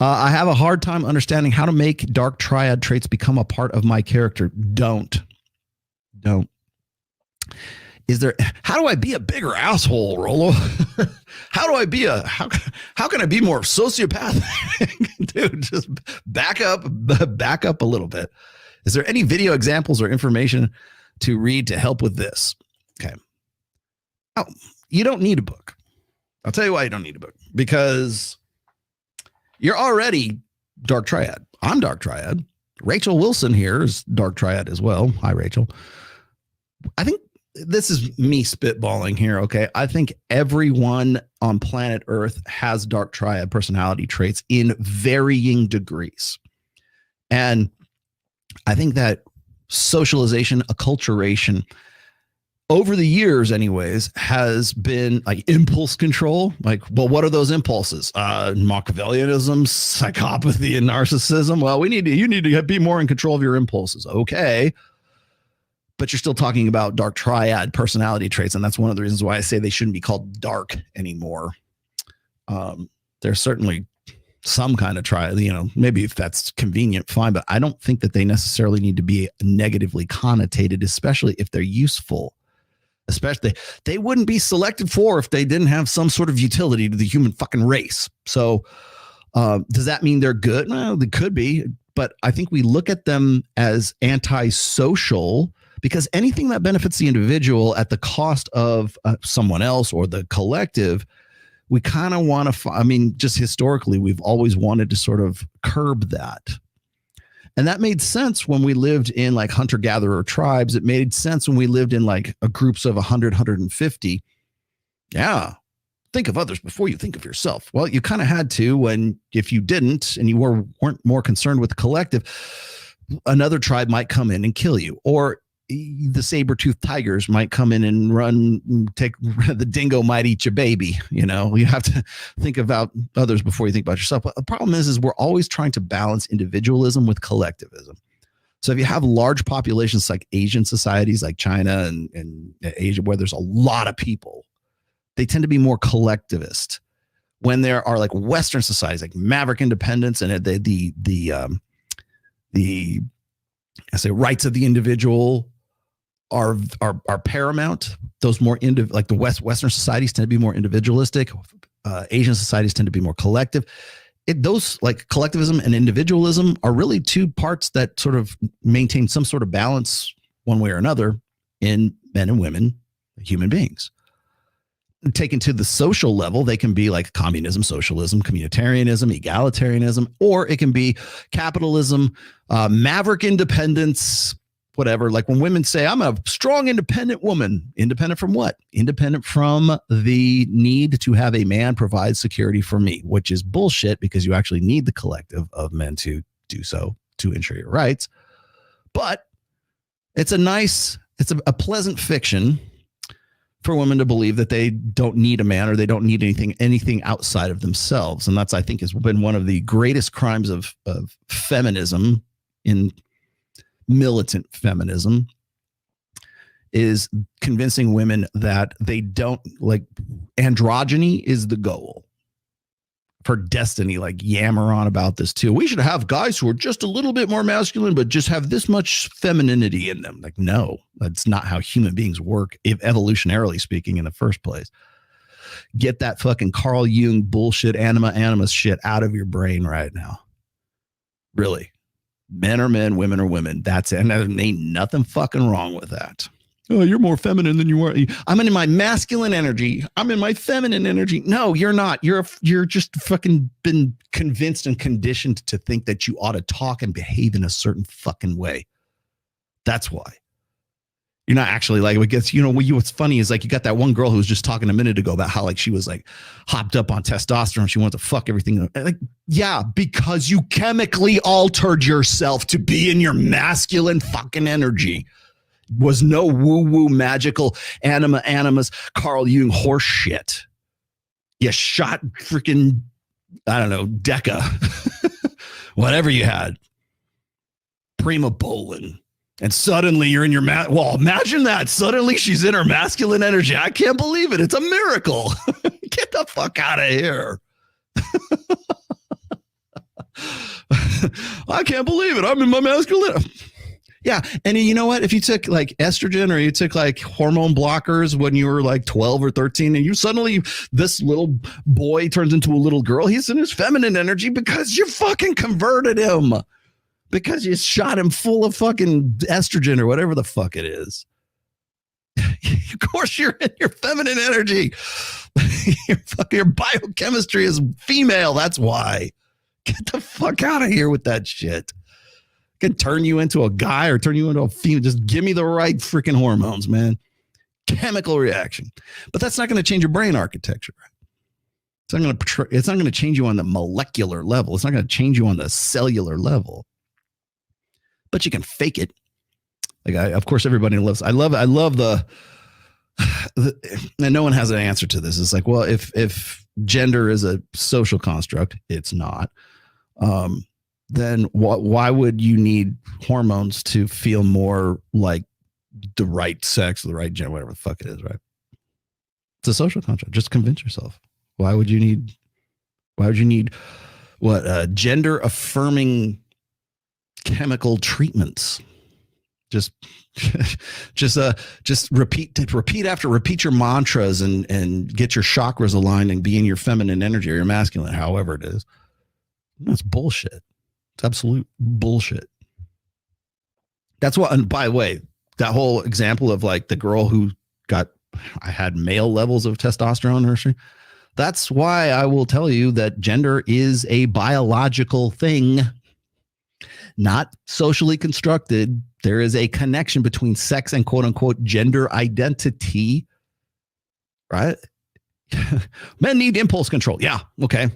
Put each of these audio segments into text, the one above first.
I have a hard time understanding how to make dark triad traits become a part of my character. Don't. Is there, how do I be a bigger asshole, Rolo? How do I be how can I be more sociopathic? Dude, just back up a little bit. Is there any video examples or information to read to help with this? Okay. Oh, you don't need a book. I'll tell you why you don't need a book. Because you're already dark triad. I'm dark triad. Rachel Wilson here is dark triad as well. Hi, Rachel. I think this is me spitballing here, okay? I think everyone on planet Earth has dark triad personality traits in varying degrees. And I think that socialization, acculturation, over the years anyways, has been like impulse control. Like, well, what are those impulses? Machiavellianism, psychopathy, and narcissism. Well, you need to be more in control of your impulses. Okay. But you're still talking about dark triad personality traits. And that's one of the reasons why I say they shouldn't be called dark anymore. There's certainly some kind of triad, maybe if that's convenient, fine. But I don't think that they necessarily need to be negatively connotated, especially if they're useful. Especially, they wouldn't be selected for if they didn't have some sort of utility to the human fucking race. So does that mean they're good? No, they could be. But I think we look at them as antisocial, because anything that benefits the individual at the cost of someone else or the collective, we kind of want to, just historically, we've always wanted to sort of curb that. And that made sense when we lived in like hunter-gatherer tribes. It made sense when we lived in like groups of 100, 150. Yeah. Think of others before you think of yourself. Well, you kind of had to, if you didn't and you weren't more concerned with the collective, another tribe might come in and kill you. Or the saber-toothed tigers might come in and the dingo might eat your baby. You have to think about others before you think about yourself. But the problem is we're always trying to balance individualism with collectivism. So if you have large populations like Asian societies like China and Asia, where there's a lot of people, they tend to be more collectivist. When there are like Western societies like maverick independence and the rights of the individual are paramount. Those more like the Western societies tend to be more individualistic. Asian societies tend to be more collective. Those like collectivism and individualism are really two parts that sort of maintain some sort of balance one way or another in men and women, human beings. Taken to the social level, they can be like communism, socialism, communitarianism, egalitarianism, or it can be capitalism, maverick independence, whatever. Like when women say, I'm a strong, independent woman. Independent from what? Independent from the need to have a man provide security for me, which is bullshit because you actually need the collective of men to do so, to ensure your rights. But it's a pleasant fiction for women to believe that they don't need a man or they don't need anything outside of themselves. And that's, I think, has been one of the greatest crimes of feminism, in militant feminism, is convincing women that they don't like androgyny is the goal for destiny. Like yammer on about this too. We should have guys who are just a little bit more masculine, but just have this much femininity in them. Like, no, that's not how human beings work, if evolutionarily speaking, in the first place. Get that fucking Carl Jung bullshit, animus shit out of your brain right now. Really. Men are men, women are women. That's it. And there ain't nothing fucking wrong with that. Oh, you're more feminine than you are. I'm in my masculine energy. I'm in my feminine energy. No, you're not. You're just fucking been convinced and conditioned to think that you ought to talk and behave in a certain fucking way. That's why. You're not actually like, what's funny is like you got that one girl who was just talking a minute ago about how like she was like hopped up on testosterone. She wanted to fuck everything. Like, yeah, because you chemically altered yourself to be in your masculine fucking energy. Was no woo-woo magical animus Carl Jung horse shit. You shot freaking, I don't know, Deca. Whatever you had. Prima Bolin. And suddenly you're in your well, imagine that. Suddenly she's in her masculine energy. I can't believe it. It's a miracle. Get the fuck out of here. I can't believe it. I'm in my masculine. Yeah. And you know what? If you took like estrogen or you took like hormone blockers when you were like 12 or 13 and you suddenly, this little boy turns into a little girl, he's in his feminine energy because you fucking converted him, because you shot him full of fucking estrogen or whatever the fuck it is. Of course, you're in your feminine energy. Your biochemistry is female. That's why. Get the fuck out of here with that shit. Can turn you into a guy or turn you into a female. Just give me the right freaking hormones, man. Chemical reaction. But that's not going to change your brain architecture. It's not going to change you on the molecular level. It's not going to change you on the cellular level. But you can fake it. Like, of course, everybody loves. I love the and no one has an answer to this. It's like, well, if gender is a social construct, it's not. Then why would you need hormones to feel more like the right sex, the right gender, whatever the fuck it is, right? It's a social construct. Just convince yourself. Why would you need what gender affirming chemical treatments? Just repeat your mantras and get your chakras aligned and be in your feminine energy or your masculine, however it is. That's bullshit. It's absolute bullshit. That's what, and by the way, that whole example of like the girl who had male levels of testosterone in her, that's why I will tell you that gender is a biological thing, not socially constructed. There is a connection between sex and quote unquote gender identity, right? Men need impulse control. Yeah. Okay.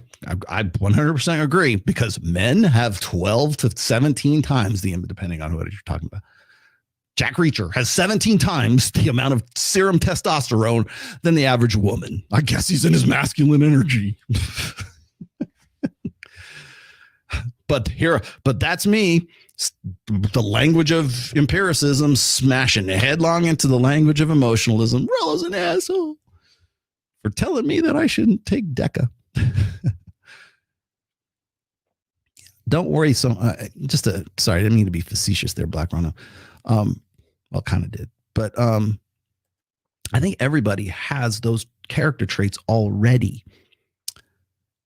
I 100% agree, because men have 12 to 17 times depending on what you're talking about. Jack Reacher has 17 times the amount of serum testosterone than the average woman. I guess he's in his masculine energy. But that's me. The language of empiricism smashing headlong into the language of emotionalism. Rollo's an asshole for telling me that I shouldn't take Deca. Don't worry. Sorry, I didn't mean to be facetious there, Black Rhino. Well, kind of did, but I think everybody has those character traits already.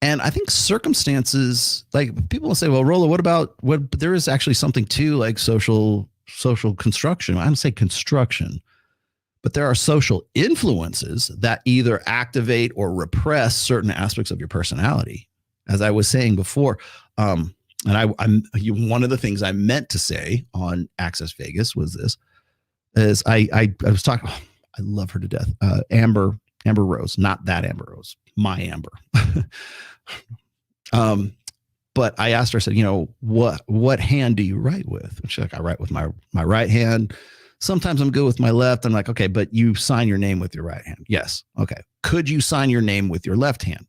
And I think circumstances, like people will say, well, Rollo, but there is actually something to like social construction. I don't say construction, but there are social influences that either activate or repress certain aspects of your personality. As I was saying before, and one of the things I meant to say on Access Vegas was this, is I was talking, I love her to death. Amber Rose, not that Amber Rose, my Amber. But I asked her, I said, what hand do you write with? And she's like, I write with my right hand. Sometimes I'm good with my left. I'm like, okay, but you sign your name with your right hand. Yes. Okay. Could you sign your name with your left hand?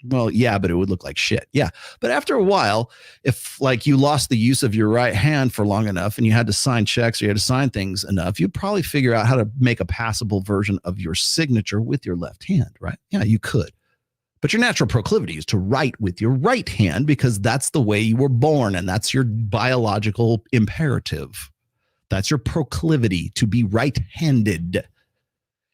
Well, yeah, but it would look like shit. Yeah. But after a while, if like you lost the use of your right hand for long enough and you had to sign checks or you had to sign things enough, you'd probably figure out how to make a passable version of your signature with your left hand, right? Yeah, you could. But your natural proclivity is to write with your right hand because that's the way you were born and that's your biological imperative. That's your proclivity to be right-handed.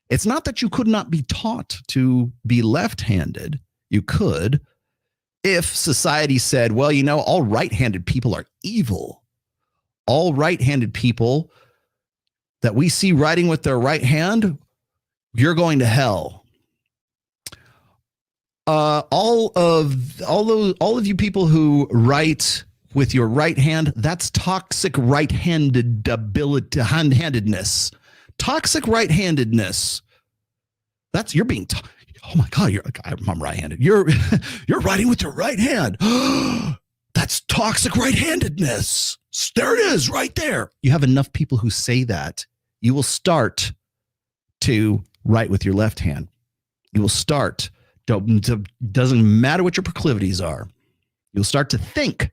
It's not that you could not be taught to be left-handed. You could, if society said, well, all right-handed people are evil. All right-handed people that we see writing with their right hand, you're going to hell. All of you people who write with your right hand, that's toxic right-handedness. Toxic right-handedness. That's you're being. Oh my God, I'm right-handed. You're writing with your right hand. That's toxic right-handedness. There it is, right there. You have enough people who say that, you will start to write with your left hand. You will start. Doesn't matter what your proclivities are. You'll start to think.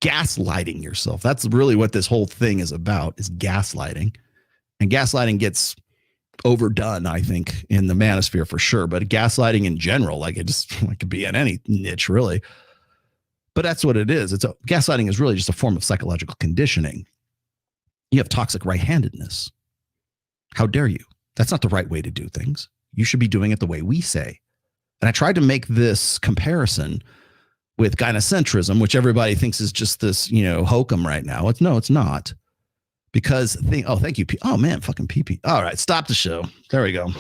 Gaslighting yourself. That's really what this whole thing is about, is gaslighting. And gaslighting gets overdone, I think, in the manosphere for sure. But gaslighting in general, like it could be in any niche, really. But that's what it is. Gaslighting is really just a form of psychological conditioning. You have toxic right-handedness. How dare you? That's not the right way to do things. You should be doing it the way we say. And I tried to make this comparison with gynocentrism, which everybody thinks is just this, hokum right now. It's not. Because thank you. Oh man, fucking PP. All right, stop the show. There we go.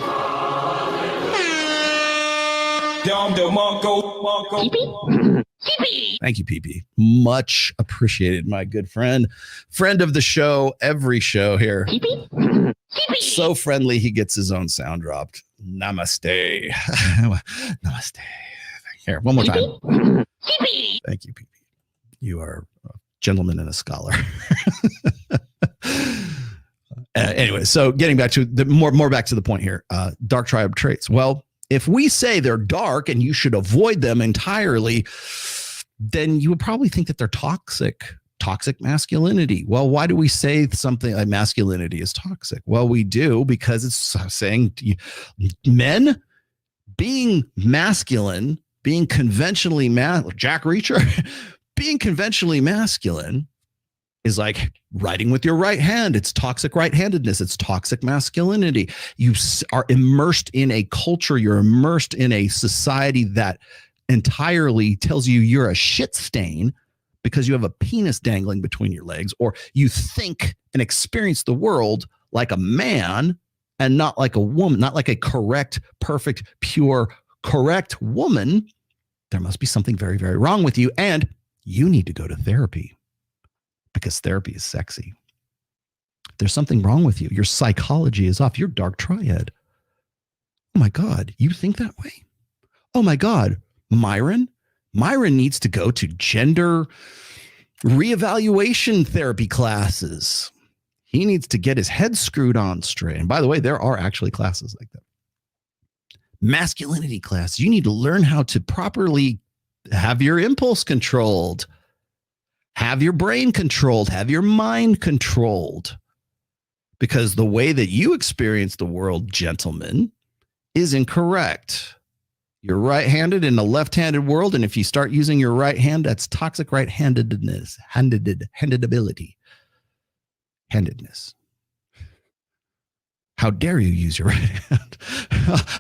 Thank you, PP. Much appreciated, my good friend of the show, every show here. So friendly, he gets his own sound dropped. Namaste. Namaste. Here, one more time. Thank you, PP. You are a gentleman and a scholar. Anyway, so getting back to the more back to the point here, dark triad traits. Well, if we say they're dark and you should avoid them entirely, then you would probably think that they're toxic masculinity. Well, why do we say something like masculinity is toxic? Well, we do because it's saying men being masculine, being conventionally Jack Reacher, being conventionally masculine is like writing with your right hand. It's toxic right-handedness. It's toxic masculinity. You are immersed in a culture. You're immersed in a society that entirely tells you you're a shit stain because you have a penis dangling between your legs, or you think and experience the world like a man and not like a woman, not like a correct, perfect, pure, correct woman. There must be something very, very wrong with you, and you need to go to therapy. Because therapy is sexy. There's something wrong with you. Your psychology is off. You're dark triad. Oh my God, you think that way? Oh my God, Myron needs to go to gender reevaluation therapy classes. He needs to get his head screwed on straight. And by the way, there are actually classes like that. Masculinity class. You need to learn how to properly have your impulse controlled. Have your brain controlled, have your mind controlled, because the way that you experience the world, gentlemen, is incorrect. You're right-handed in a left-handed world, and if you start using your right hand, that's toxic right-handedness, handedness. How dare you use your right hand?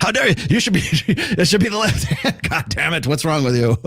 How dare you? It should be the left hand. God damn it. What's wrong with you?